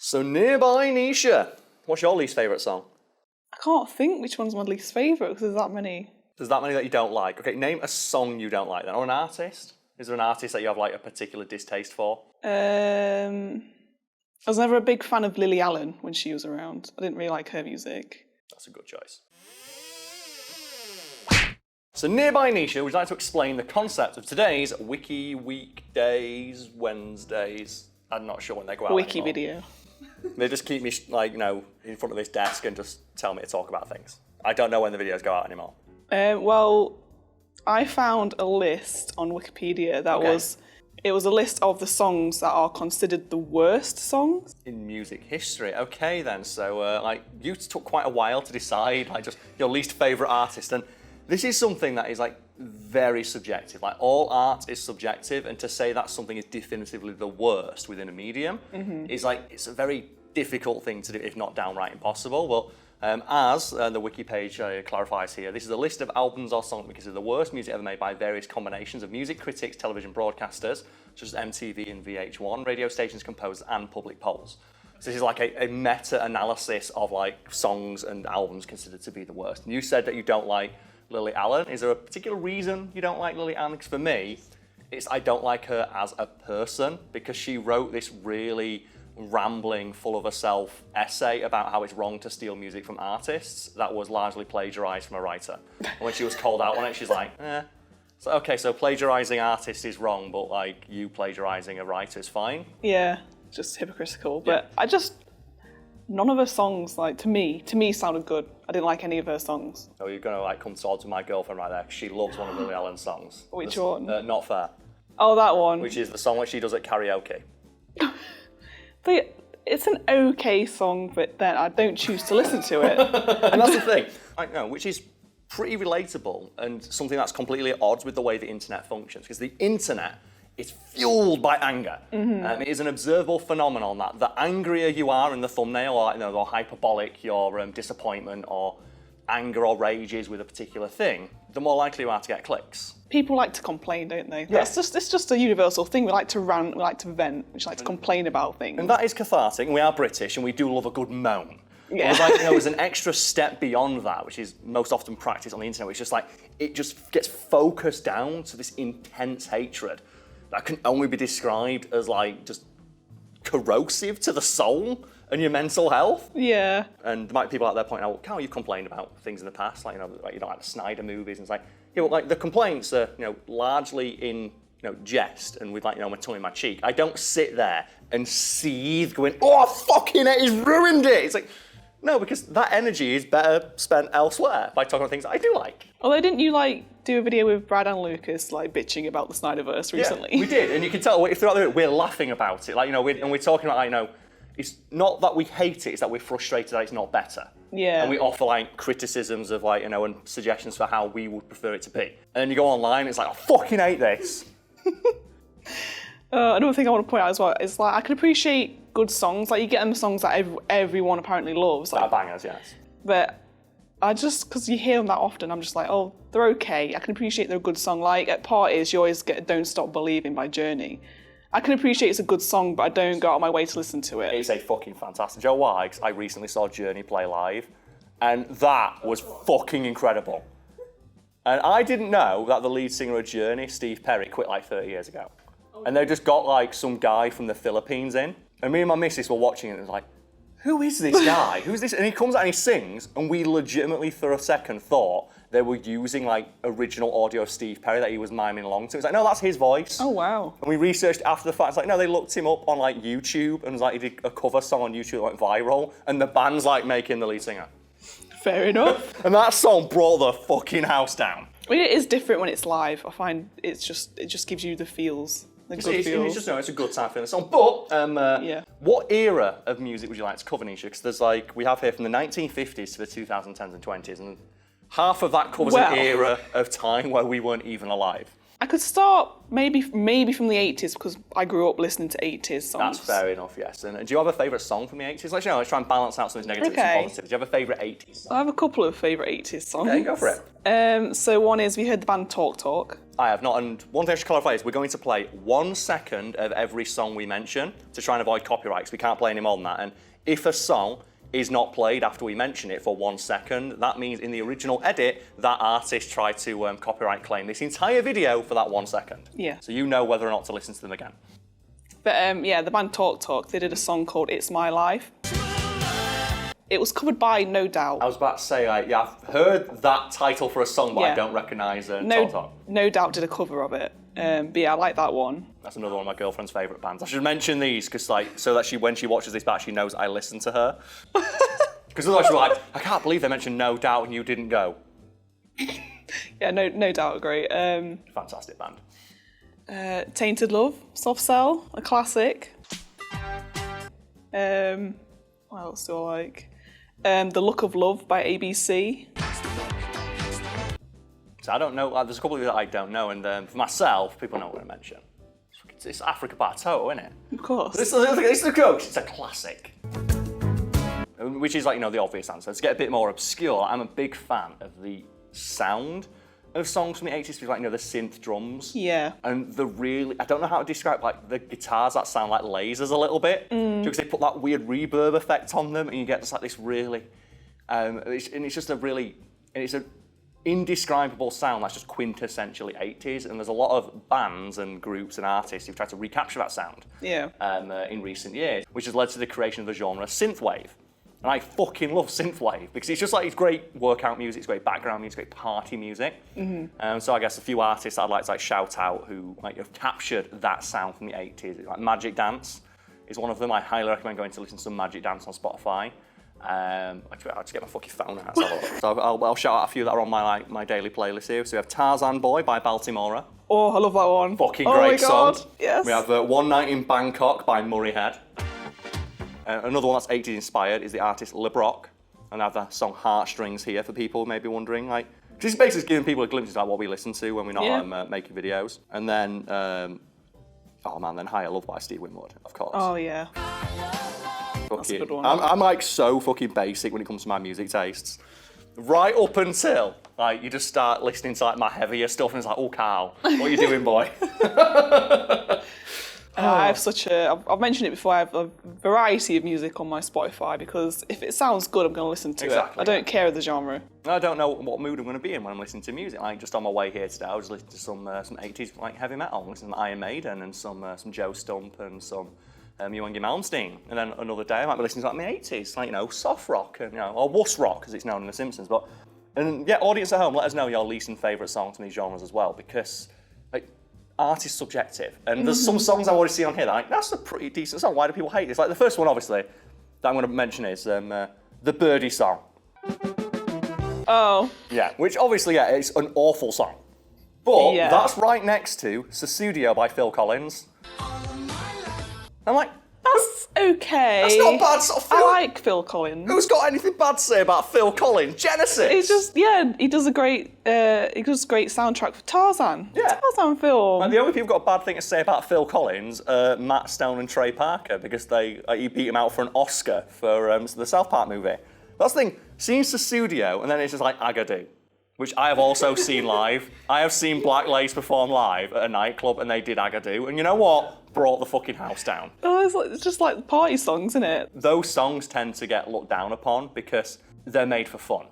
So nearby Nisha, what's your least favourite song? I can't think which one's my least favourite because there's that many. There's that many that you don't like. Okay, name a song you don't like then, or an artist. Is there an artist that you have like a particular distaste for? I was never a big fan of Lily Allen when she was around. I didn't really like her music. That's a good choice. So nearby Nisha, would you like to explain the concept of today's Wiki Weekdays, Wednesdays? I'm not sure when they go out Wiki anymore. video. They just keep me in front of this desk and just tell me to talk about things. I don't know when the videos go out anymore. Well, I found a list on Wikipedia that was a list of the songs that are considered the worst songs in music history. Okay then, so you took quite a while to decide just your least favourite artist, and this is something that is very subjective. All art is subjective, and to say that something is definitively the worst within a medium is it's a very difficult thing to do, if not downright impossible. Well, as the wiki page clarifies here, this is a list of albums or songs because of the worst music ever made by various combinations of music critics, television broadcasters, such as MTV and VH1, radio stations, composers, and public polls. So this is a meta-analysis of songs and albums considered to be the worst. And you said that you don't like Lily Allen. Is there a particular reason you don't like Lily Allen? Because for me, I don't like her as a person because she wrote this really rambling, full of herself essay about how it's wrong to steal music from artists that was largely plagiarised from a writer. And when she was called out on it, she's like, So, okay, so plagiarising artists is wrong, but you plagiarising a writer is fine? Yeah, just hypocritical. But none of her songs, to me sounded good. I didn't like any of her songs. So you're going to come towards my girlfriend right there, because she loves one of Lily Allen's songs. Which one? Not Fair. Oh, that one. Which is the song that she does at karaoke. But it's an okay song, but then I don't choose to listen to it. And that's the thing, which is pretty relatable and something that's completely at odds with the way the internet functions, because the internet is fueled by anger. It is an observable phenomenon that the angrier you are in the thumbnail, or hyperbolic your disappointment or anger or rage is with a particular thing, the more likely you are to get clicks. People like to complain, don't they? Yeah. It's just a universal thing. We like to rant, we like to vent, we like to complain about things. And that is cathartic, and we are British, and we do love a good moan. Yeah. There's an extra step beyond that, which is most often practiced on the internet, which is it just gets focused down to this intense hatred that can only be described as just corrosive to the soul and your mental health. Yeah. And there might be people out there pointing out, Carl, you've complained about things in the past, you don't like the Snyder movies, and it's the complaints are largely in jest and with my tongue in my cheek. I don't sit there and seethe going, oh fucking it, he's ruined it. It's no, because that energy is better spent elsewhere by talking about things I do like. Although didn't you do a video with Brad and Lucas bitching about the Snyderverse recently? Yeah, we did, and you can tell throughout the we're laughing about it. And we're talking about it's not that we hate it, it's that we're frustrated that it's not better. Yeah. And we offer criticisms of and suggestions for how we would prefer it to be. And then you go online, and it's I fucking hate this. Another thing I want to point out as well is I can appreciate good songs. You get them songs that everyone apparently loves. That are bangers, yes. But because you hear them that often, I'm just oh, they're okay. I can appreciate they're a good song. At parties, you always get Don't Stop Believing by Journey. I can appreciate it's a good song, but I don't go out of my way to listen to it. It's a fucking fantastic. Joe why? 'Cause I recently saw Journey play live, and that was fucking incredible. And I didn't know that the lead singer of Journey, Steve Perry, quit 30 years ago. And they just got some guy from the Philippines in. And me and my missus were watching it and it was who is this guy? Who's this? And he comes out and he sings, and we legitimately for a second thought they were using original audio of Steve Perry that he was miming along to. It's no, that's his voice. Oh wow. And we researched after the fact, it's no, they looked him up on YouTube and he did a cover song on YouTube that went viral, and the band's making the lead singer. Fair enough. And that song brought the fucking house down. I mean, it is different when it's live. I find it just gives you the feels. It's a good time for the song. But what era of music would you like to cover, Nisha? Because there's we have here from the 1950s to the 2010s and 20s, and half of that covers an era of time where we weren't even alive. I could start maybe from the 80s because I grew up listening to 80s songs. That's fair enough, yes. And do you have a favourite song from the 80s? Let's try and balance out some of these negatives and positives. Do you have a favourite 80s song? I have a couple of favourite 80s songs. Okay, go for it. So one is, we heard the band Talk Talk. I have not. And one thing I should clarify is we're going to play 1 second of every song we mention to try and avoid copyright, because we can't play any more than that. And if a song is not played after we mention it for 1 second, that means in the original edit, that artist tried to copyright claim this entire video for that 1 second. Yeah. So you know whether or not to listen to them again. But yeah, the band Talk Talk, they did a song called It's My Life. It was covered by No Doubt. I was about to say, yeah, I've heard that title for a song, but I don't recognise Talk Talk. No Doubt did a cover of it. But yeah, I like that one. That's another one of my girlfriend's favourite bands. I should mention these, because so that when she watches this back, she knows I listen to her. Because otherwise she'll be like, I can't believe they mentioned No Doubt and you didn't go. Yeah, No Doubt are great. Fantastic band. Tainted Love, Soft Cell, a classic. What else do I like? The Look of Love by ABC. So I don't know, there's a couple of you that I don't know, and for myself, people know what I'm going to mention. It's Africa by Toto, isn't it? Of course. This is the coach, it's a classic. Which is like, the obvious answer. To get a bit more obscure, I'm a big fan of the sound of songs from the 80s, like, the synth drums. Yeah. And I don't know how to describe, like, the guitars that sound like lasers a little bit, because they put that weird reverb effect on them, and you get just like this really, it's an indescribable sound that's just quintessentially 80s, and there's a lot of bands and groups and artists who've tried to recapture that sound in recent years, which has led to the creation of the genre synthwave. And I fucking love synthwave, because it's just like, it's great workout music, it's great background music, great party music. So I guess a few artists I'd like to shout out who have captured that sound from the 80s. Like Magic Dance is one of them. I highly recommend going to listen to some Magic Dance on Spotify. I'll just get my fucking phone out. So I'll shout out a few that are on my daily playlist here. So we have Tarzan Boy by Baltimora. Oh, I love that one. Fucking great song. Yes. We have One Night in Bangkok by Murray Head. Another one that's 80s inspired is the artist LeBrock, and I have the song Heartstrings here for people maybe wondering. This is basically giving people a glimpse of what we listen to when we're not making videos. And then, then Higher Love by Steve Winwood, of course. Oh yeah. That's a good one. I'm so fucking basic when it comes to my music tastes. Right up until you just start listening to my heavier stuff, and it's like, oh Carl, what are you doing, boy? I have I've mentioned it before, I have a variety of music on my Spotify, because if it sounds good, I'm going to listen to it. I don't care the genre. I don't know what mood I'm going to be in when I'm listening to music. Just on my way here today, I was listening to some 80s heavy metal, listening to Iron Maiden and some Joe Stump and some Joachim Malmsteen. And then another day I might be listening to the 80s, soft rock and or wuss rock as it's known in The Simpsons. Audience at home, let us know your least and favourite songs from these genres as well, because art is subjective, and there's some songs I already see on here that that's a pretty decent song. Why do people hate this? The first one, obviously, that I'm going to mention is the Birdie Song. Oh. Yeah, which obviously, it's an awful song. But that's right next to Sussudio by Phil Collins. I'm like, that's okay. That's not bad. I like Phil Collins. Who's got anything bad to say about Phil Collins? Genesis. He does a great soundtrack for Tarzan. Yeah. Tarzan film. And the only people who've got a bad thing to say about Phil Collins are Matt Stone and Trey Parker, because he beat him out for an Oscar for the South Park movie. That's the thing. Seeing Sussudio, and then it's just like Agadoo, which I have also seen live. I have seen Black Lace perform live at a nightclub, and they did Agadoo, and you know what? Brought the fucking house down. Oh, it's just like party songs, isn't it? Those songs tend to get looked down upon because they're made for fun.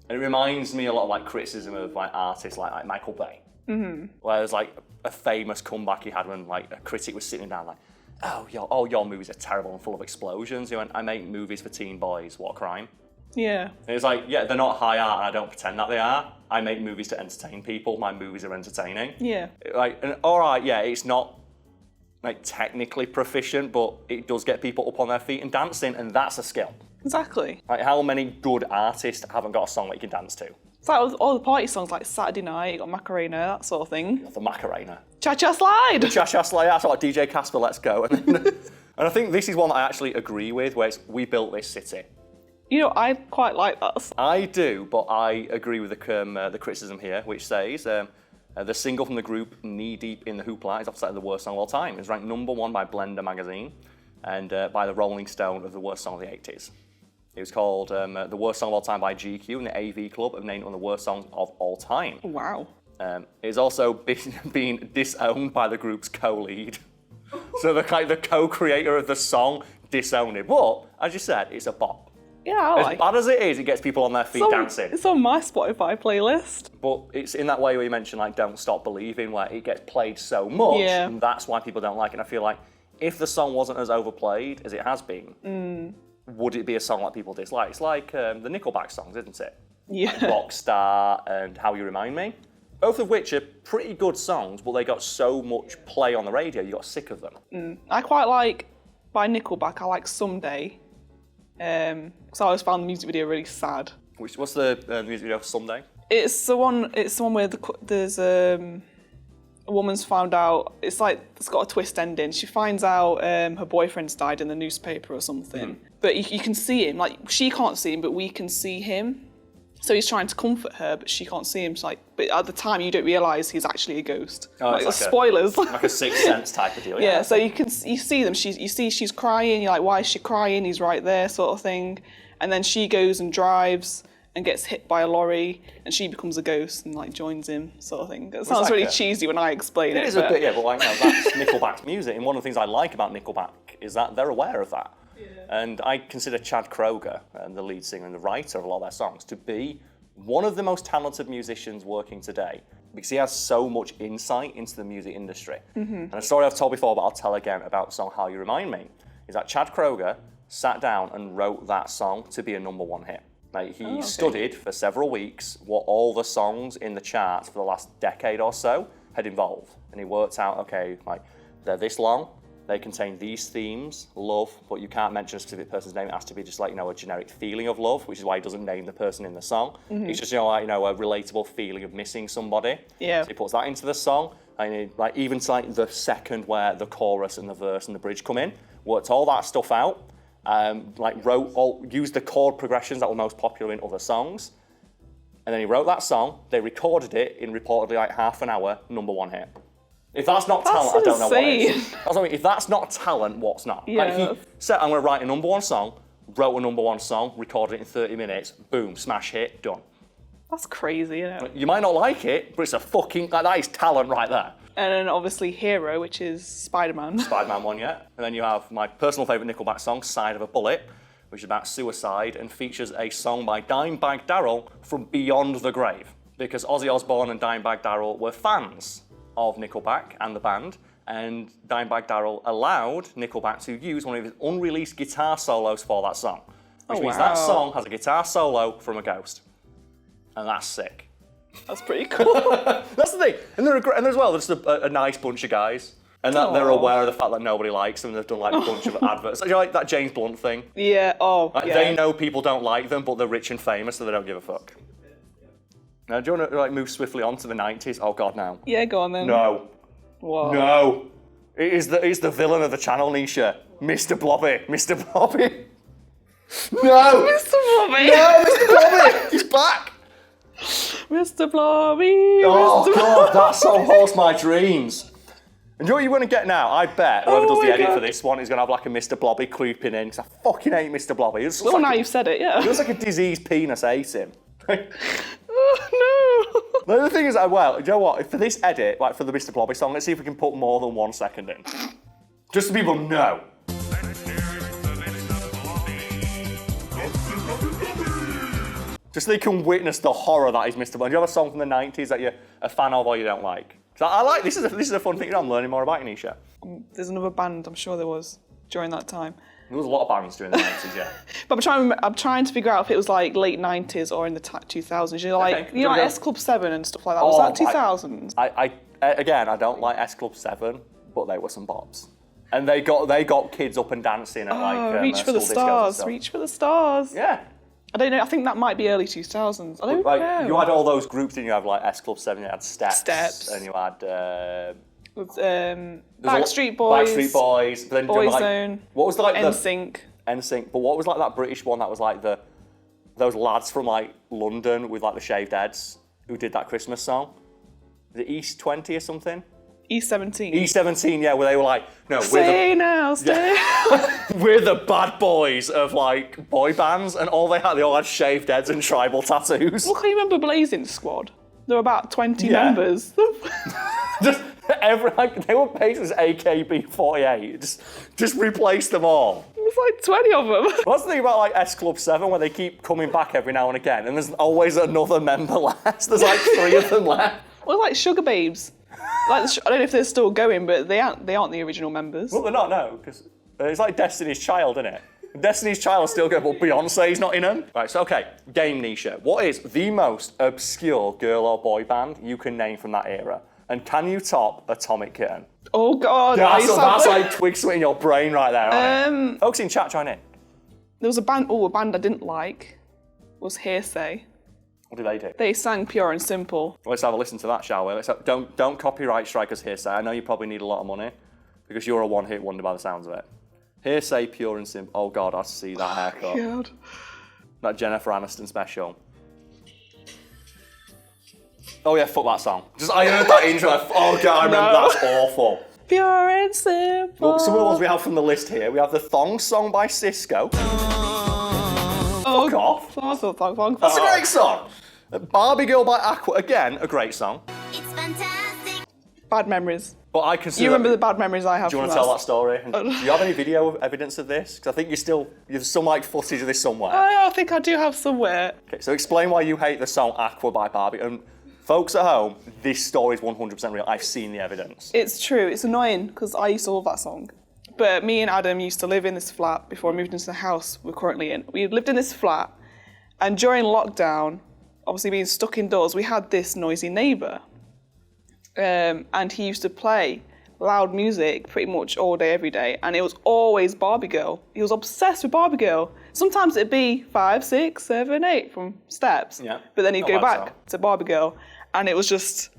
And it reminds me a lot of criticism of artists like Michael Bay. Mm-hmm. Where there's a famous comeback he had when a critic was sitting down your movies are terrible and full of explosions. He went, I make movies for teen boys, what a crime. Yeah. And it's they're not high art and I don't pretend that they are. I make movies to entertain people, my movies are entertaining. Yeah. It's not technically proficient, but it does get people up on their feet and dancing, and that's a skill. Exactly. How many good artists haven't got a song that you can dance to? It's like all the party songs, like Saturday Night, you got Macarena, that sort of thing. The Macarena. Cha-Cha Slide! The Cha-Cha Slide, that's like DJ Casper, let's go. And I think this is one that I actually agree with, where it's, we built this city. I quite like that song. I do, but I agree with the criticism here, which says, the single from the group, Knee Deep in the Hoopla, is obviously the worst song of all time. It's ranked #1 by Blender magazine and by the Rolling Stone of the worst song of the 80s. It was called the worst song of all time by GQ, and the AV Club have named it one of the worst songs of all time. Wow. It's also been disowned by the group's co-lead. So the co-creator of the song disowned it. But, as you said, it's a bop. Yeah, I like As bad as it is, it gets people on their feet dancing. It's on my Spotify playlist. But it's in that way where you mentioned, like, Don't Stop Believing, where it gets played so much, and that's why people don't like it. And I feel like if the song wasn't as overplayed as it has been, would it be a song that people dislike? It's like the Nickelback songs, isn't it? Yeah. Like Rockstar and How You Remind Me. Both of which are pretty good songs, but they got so much play on the radio, you got sick of them. I quite like, by Nickelback, I like Someday. Because I always found the music video really sad. What's the music video for Someday? It's the one where there's a woman's found out. It's like it's got a twist ending. She finds out her boyfriend's died in the newspaper or something. But you can see him. Like she can't see him, but we can see him. So he's trying to comfort her, but she can't see him. So but at the time, you don't realise he's actually a ghost. Oh, like, it's spoilers. Like a Sixth Sense type of deal. Yeah. So you see them. You see she's crying. You're like, why is she crying? He's right there, sort of thing. And then she goes and drives and gets hit by a lorry, and she becomes a ghost and like joins him, sort of thing. It sounds like really cheesy when I explain it. It is a bit, yeah, but like, no, that's Nickelback's music. And one of the things I like about Nickelback is that they're aware of that. Yeah. And I consider Chad Kroeger, the lead singer and the writer of a lot of their songs, to be one of the most talented musicians working today, because he has so much insight into the music industry. And a story I've told before, but I'll tell again about the song How You Remind Me, is that Chad Kroeger sat down and wrote that song to be a #1 hit. Like, he studied for several weeks what all the songs in the charts for the last decade or so had involved. And he worked out, okay, like, they're this long, they contain these themes, love, but you can't mention a specific person's name. It has to be just like, a generic feeling of love, which is why he doesn't name the person in the song. It's just, a relatable feeling of missing somebody. Yeah. So he puts that into the song, and even to the second where the chorus and the verse and the bridge come in, worked all that stuff out, used the chord progressions that were most popular in other songs, and then he wrote that song, they recorded it in reportedly half an hour, #1 hit. If that's not talent, I don't know what is. That's what I mean. If that's not talent, what's not? Yeah. He said, I'm going to write a #1 song, wrote a #1 song, recorded it in 30 minutes, boom, smash hit, done. That's crazy, isn't it? You might not like it, but it's a fucking, that is talent right there. And then obviously Hero, which is Spider-Man. Spider-Man one, yeah. And then you have my personal favourite Nickelback song, Side of a Bullet, which is about suicide and features a song by Dimebag Darrel from Beyond the Grave. Because Ozzy Osbourne and Dimebag Darrel were fans of Nickelback and the band, and Dimebag Darrel allowed Nickelback to use one of his unreleased guitar solos for that song. Which means that song has a guitar solo from a ghost. And that's sick. That's pretty cool. That's the thing. And they're as well, they're just a nice bunch of guys. And that they're aware of the fact that nobody likes them. They've done a bunch of adverts. Like that James Blunt thing. Yeah, They know people don't like them, but they're rich and famous, so they don't give a fuck. Now, do you want to move swiftly on to the 90s? Oh, God, now. Yeah, go on then. No. What? No. It's the villain of the channel, Nisha. Mr. Blobby. Mr. Blobby. No. Mr. Blobby. No, Mr. Blobby. He's back. Mr. Blobby. Oh, God, that song haunts my dreams. And you know what you're going to get now? I bet whoever does the edit for this one is going to have like a Mr. Blobby creeping in, because I fucking hate Mr. Blobby. Now you've said it, yeah. It looks like a diseased penis ate him. Oh, no. The other thing is, do you know what? For this edit, like for the Mr. Blobby song, let's see if we can put more than 1 second in. Just so people know. Just so they can witness the horror that is Mr. Blobby. Do you have a song from the 90s that you're a fan of or you don't like? I like this. Is a fun thing. I'm learning more about you, Nisha. There's another band, I'm sure there was, during that time. There was a lot of bands during the 90s, yeah. But I'm trying to figure out if it was like late 90s or in the 2000s. Like S Club 7 and stuff like that. Was that 2000s? I don't like S Club 7, but they were some bops. And they got kids up and dancing at Reach for the Stars. Reach for the Stars. Yeah. I don't know. I think that might be early 2000s. I don't know. You had all those groups, and you have like S Club 7. You had Steps. And you had Backstreet Boys. Backstreet Boys. But then Boyzone. What was like NSYNC. NSYNC. But what was like that British one that was like those lads from like London with like the shaved heads who did that Christmas song? The East 20 or something. E17. E17, yeah, where they were like, no, stay. We're the bad boys of like boy bands, and they all had shaved heads and tribal tattoos. Well, can you remember Blazing Squad? There were about 20 members. Just they were based as AKB48. Just replace them all. There's like 20 of them. What's the thing about like S Club 7 where they keep coming back every now and again and there's always another member left? There's like 3 of them left. Well, like Sugar Babes. Like I don't know if they're still going, but they aren't the original members. Well, they're not, no, because it's like Destiny's Child, isn't it? Destiny's Child is still going, but Beyonce's not in them. Right, so okay, game Nisha. What is the most obscure girl or boy band you can name from that era? And can you top Atomic Kitten? Oh God! That's like twigs in your brain right there, isn't it? Folks in chat, join in. There was a band I didn't like. Was Hearsay. What did they do? They sang Pure and Simple. Let's have a listen to that, shall we? Don't copyright strike us, Hearsay. I know you probably need a lot of money because you're a one-hit wonder by the sounds of it. Hearsay, Pure and Simple. Oh God, I see that haircut. God. That Jennifer Aniston special. Oh yeah, fuck that song. I heard that intro. Oh God, I remember that's awful. Pure and Simple. Look, some of the ones we have from the list here. We have the Thong Song by Cisco. Fuck off. That's a great song. Barbie Girl by Aqua. Again, a great song. It's fantastic. Bad memories. But I consider. You remember the bad memories I have. Do you want to tell that story? Do you have any video evidence of this? Because I think you've some like footage of this somewhere. I think I do have somewhere. Okay, so explain why you hate the song Aqua by Barbie. And folks at home, this story is 100% real. I've seen the evidence. It's true. It's annoying because I used to love that song. But me and Adam used to live in this flat before we moved into the house we're currently in. We lived in this flat, and during lockdown, obviously being stuck indoors, we had this noisy neighbour. And he used to play loud music pretty much all day, every day, and it was always Barbie Girl. He was obsessed with Barbie Girl. Sometimes it'd be 5, 6, 7, 8 from Steps, but then he'd go back to Barbie Girl, and it was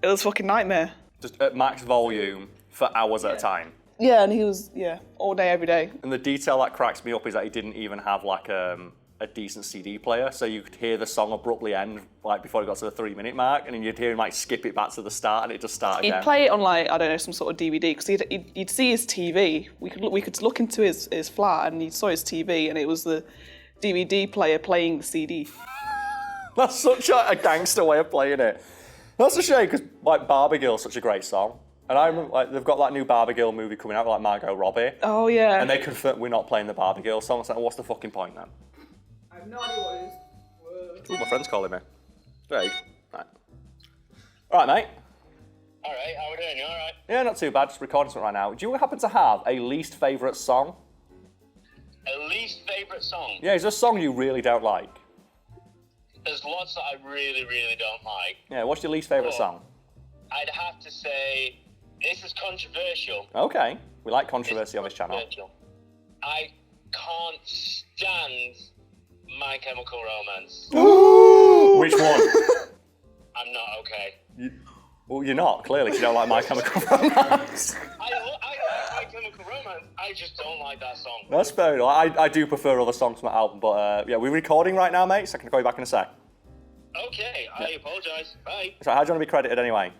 a fucking nightmare. Just at max volume for hours at a time. Yeah, and he was, all day, every day. And the detail that cracks me up is that he didn't even have like a decent CD player, so you could hear the song abruptly end like before it got to the 3-minute mark, and then you'd hear him like skip it back to the start and it just start again. He'd play it on like, I don't know, some sort of DVD, because you'd see his TV. We could look into his flat and you saw his TV and it was the DVD player playing the CD. That's such a gangster way of playing it. That's a shame because like Barbie Girl is such a great song. And I remember like they've got that new Barbie Girl movie coming out with like Margot Robbie. Oh yeah. And they confirm we're not playing the Barbie Girl song. So what's the fucking point then? I have no idea what it is. Ooh, my friend's calling me. Craig. Right. All right, mate. All right, how are we doing? You all right? Yeah, not too bad. Just recording something right now. Do you happen to have a least favourite song? A least favourite song? Yeah, is there a song you really don't like? There's lots that I really, really don't like. Yeah, what's your least favourite song? I'd have to say, this is controversial. Okay, we like controversy on this channel. I can't stand My Chemical Romance. Which one? I'm not okay. Well, you're not, clearly, 'cause you don't like My Chemical Romance. I like My Chemical Romance, I just don't like that song. That's fair enough. I do prefer other songs from that album, but yeah, we're recording right now, mate, so I can call you back in a sec. Okay, I apologise. Bye. So how do you want to be credited anyway?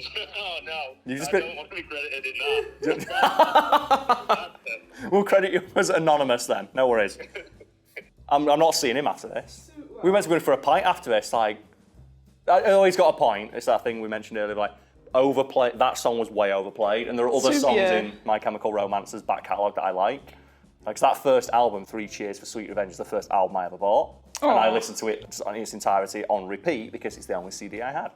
Oh no, You've just I been... don't want to be credited in that. We'll credit you as anonymous then, no worries. I'm not seeing him after this. We went to go for a pint after this, like, he's got a point. It's that thing we mentioned earlier, like, overplay. That song was way overplayed, and there are other songs in My Chemical Romance's back catalogue that I like. Like, that first album, 3 Cheers for Sweet Revenge, is the first album I ever bought. And I listened to it in its entirety on repeat because it's the only CD I had.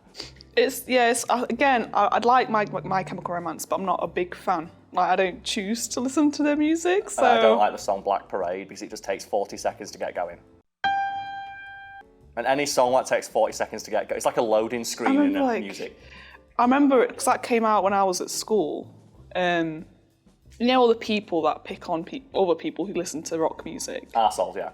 I'd like My Chemical Romance, but I'm not a big fan. Like, I don't choose to listen to their music, so... And I don't like the song Black Parade because it just takes 40 seconds to get going. And any song that takes 40 seconds to get going, it's like a loading screen in music. I remember, because that came out when I was at school, you know all the people that pick on other people who listen to rock music? Arseholes, yeah.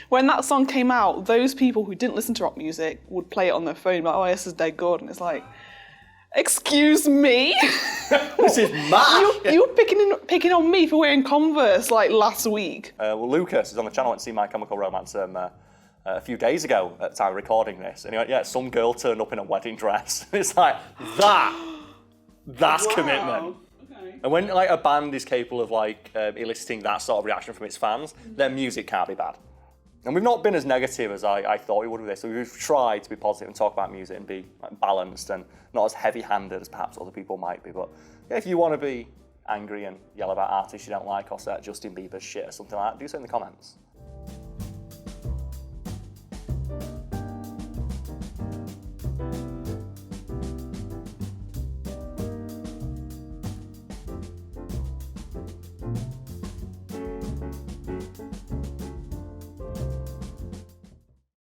When that song came out, those people who didn't listen to rock music would play it on their phone, like, oh, this is dead good, and it's like, excuse me? This is mad! You were picking on me for wearing Converse, like, last week. Well, Lucas is on the channel and see My Chemical Romance a few days ago at the time of recording this, and he went, yeah, some girl turned up in a wedding dress. It's like, that's commitment. Okay. And when like a band is capable of like eliciting that sort of reaction from its fans, their music can't be bad. And we've not been as negative as I thought we would with this. So we've tried to be positive and talk about music and be like, balanced and not as heavy-handed as perhaps other people might be. But yeah, if you want to be angry and yell about artists you don't like or say Justin Bieber's shit or something like that, do so in the comments.